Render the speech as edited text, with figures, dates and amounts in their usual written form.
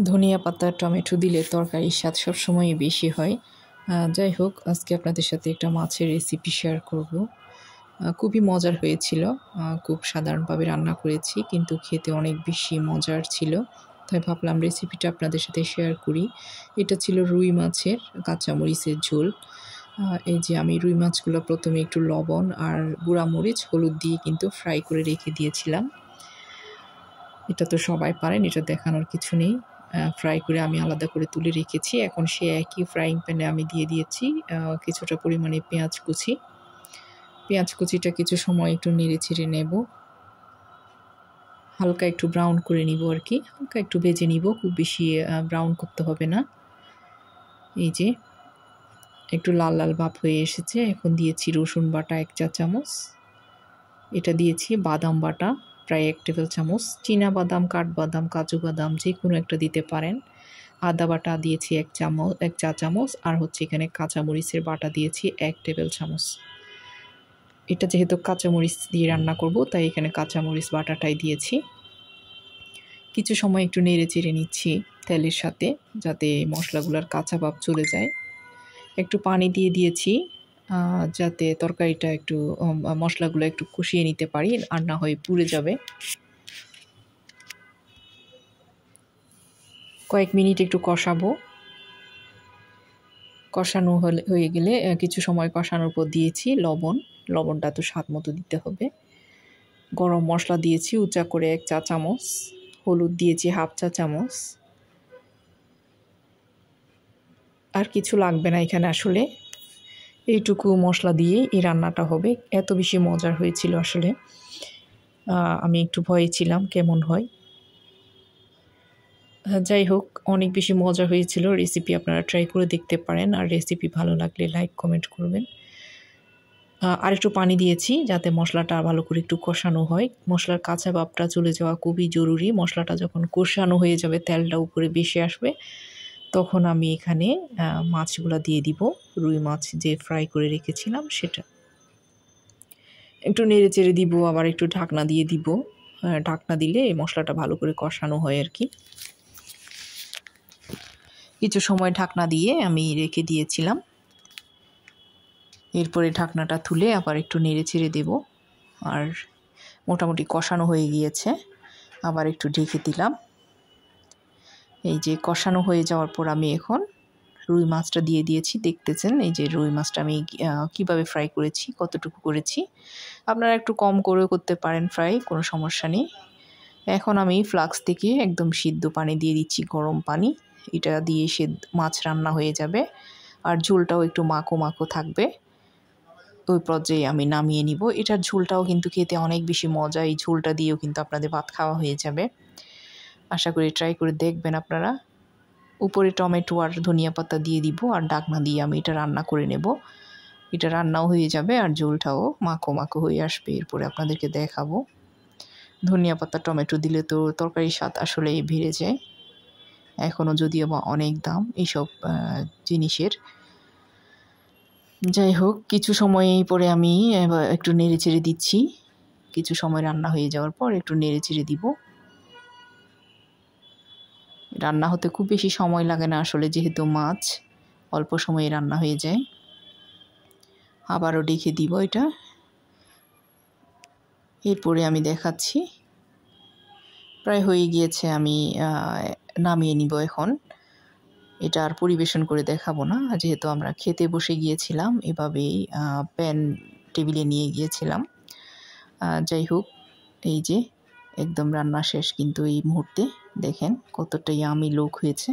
ধনিয়া পাতা টমেটো দিলে তরকারির স্বাদ সবসময়ই বেশি হয়। যাই হোক, আজকে আপনাদের সাথে একটা মাছের রেসিপি শেয়ার করব। খুবই মজার হয়েছিল। খুব সাধারণভাবে রান্না করেছি, কিন্তু খেতে অনেক বেশি মজার ছিল। তাই ভাবলাম রেসিপিটা আপনাদের সাথে শেয়ার করি। এটা ছিল রুই মাছের কাঁচামরিচের ঝোল। এই যে আমি রুই মাছগুলো প্রথমে একটু লবণ আর গুঁড়ামরিচ হলুদ দিয়ে কিন্তু ফ্রাই করে রেখে দিয়েছিলাম। এটা তো সবাই পারেন, এটা দেখানোর কিছু নেই। ফ্রাই করে আমি আলাদা করে তুলে রেখেছি। এখন সে একই ফ্রাইং প্যানে আমি দিয়ে দিয়েছি কিছুটা পরিমাণে পেঁয়াজ কুচি। পেঁয়াজ কুচিটা কিছু সময় একটু নেড়ে চেড়ে নেব, হালকা একটু ব্রাউন করে নিব আর কি, হালকা একটু ভেজে নিব, খুব বেশি ব্রাউন করতে হবে না। এই যে একটু লাল লাল ভাব হয়ে এসেছে। এখন দিয়েছি রসুন বাটা 1 চা চামচ। এটা দিয়েছি বাদাম বাটা প্রায় 1 টেবিল চামচ। চীনা বাদাম, কাঠবাদাম, কাজু বাদাম যে কোনো একটা দিতে পারেন। আদা বাটা দিয়েছি 1 চা চামচ। আর হচ্ছে এখানে কাঁচামরিচের বাটা দিয়েছি 1 টেবিল চামচ। এটা যেহেতু কাঁচামরিচ দিয়ে রান্না করব, তাই এখানে কাঁচামরিচ বাটাটাই দিয়েছি। কিছু সময় একটু নেড়ে চেড়ে নিচ্ছি তেলের সাথে, যাতে মশলাগুলোর কাঁচা ভাব চলে যায়। একটু পানি দিয়ে দিয়েছি, যাতে তরকারিটা একটু মশলাগুলো একটু কষিয়ে নিতে পারি, আর না হয় পুড়ে যাবে। কয়েক মিনিট একটু কষাবো। কষানো হয়ে গেলে কিছু সময় কষানোর পর দিয়েছি লবণ। লবণটা তো স্বাদ মতো দিতে হবে। গরম মশলা দিয়েছি উঁচা করে 1 চা চামচ। হলুদ দিয়েছি 1/2 চা চামচ। আর কিছু লাগবে না এখানে, আসলে এইটুকু মশলা দিয়ে এই রান্নাটা হবে। এত বেশি মজার হয়েছিল আসলে, আমি একটু ভয়ে ছিলাম কেমন হয়। যাই হোক, অনেক বেশি মজা হয়েছিল। রেসিপি আপনারা ট্রাই করে দেখতে পারেন, আর রেসিপি ভালো লাগলে লাইক কমেন্ট করবেন। আর একটু পানি দিয়েছি যাতে মশলাটা ভালো করে একটু কষানো হয়। মশলার কাঁচা ভাবটা চলে যাওয়া খুবই জরুরি। মশলাটা যখন কষানো হয়ে যাবে, তেলটা উপরে বেশি আসবে, তখন আমি এখানে মাছগুলো দিয়ে দিব। রুই মাছ যে ফ্রাই করে রেখেছিলাম সেটা একটু নেড়ে চেড়ে দিব, আবার একটু ঢাকনা দিয়ে দিব। ঢাকনা দিলে এই মশলাটা ভালো করে কষানো হয় আর কি। কিছু সময় ঢাকনা দিয়ে আমি রেখে দিয়েছিলাম। এরপরে ঢাকনাটা তুলে আবার একটু নেড়ে চেড়ে দেব। আর মোটামুটি কষানো হয়ে গিয়েছে, আবার একটু ঢেকে দিলাম। এই যে কষানো হয়ে যাওয়ার পর আমি এখন রুই মাছটা দিয়ে দিয়েছি। দেখতেছেন এই যে রুই মাছটা আমি কিভাবে ফ্রাই করেছি, কতটুকু করেছি। আপনারা একটু কম করেও করতে পারেন ফ্রাই, কোনো সমস্যা নেই। এখন আমি ফ্লাক্স থেকে একদম সিদ্ধ পানি দিয়ে দিচ্ছি, গরম পানি। এটা দিয়ে মাছ রান্না হয়ে যাবে, আর ঝোলটাও একটু মাখো মাখো থাকবে। ওই পর্যায়ে আমি নামিয়ে নিব। এটার ঝোলটাও কিন্তু খেতে অনেক বেশি মজা। এই ঝোলটা দিয়েও কিন্তু আপনাদের ভাত খাওয়া হয়ে যাবে। আশা করি ট্রাই করে দেখবেন আপনারা। উপরে টমেটো আর ধনিয়া পাতা দিয়ে দিব, আর ঢাকনা দিয়ে আমি এটা রান্না করে নেব। এটা রান্নাও হয়ে যাবে, আর ঝোলটাও মাখো মাখো হয়ে আসবে। এরপরে আপনাদেরকে দেখাবো। ধনিয়া পাতা টমেটো দিলে তো তরকারির স্বাদ আসলেই বেড়ে যায়। এখনও যদিও বা অনেক দাম এইসব জিনিসের। যাই হোক, কিছু সময় পরে আমি একটু নেড়ে চেড়ে দিচ্ছি। কিছু সময় রান্না হয়ে যাওয়ার পর একটু নেড়ে চেড়ে দিব। রান্না হতে খুব বেশি সময় লাগে না আসলে, যেহেতু মাছ অল্প সময়ে রান্না হয়ে যায়। আবারও ঢেকে দিব এটা। এরপরে আমি দেখাচ্ছি, প্রায় হয়ে গিয়েছে। আমি নামিয়ে নিব এখন। এটা আর পরিবেশন করে দেখাবো না, যেহেতু আমরা খেতে বসে গিয়েছিলাম, এভাবেই প্যান টেবিলে নিয়ে গিয়েছিলাম। যাই হোক, এই যে একদম রান্না শেষ কিন্তু এই মুহূর্তে। দেখেন কতটা ইয়ামি লুক হয়েছে।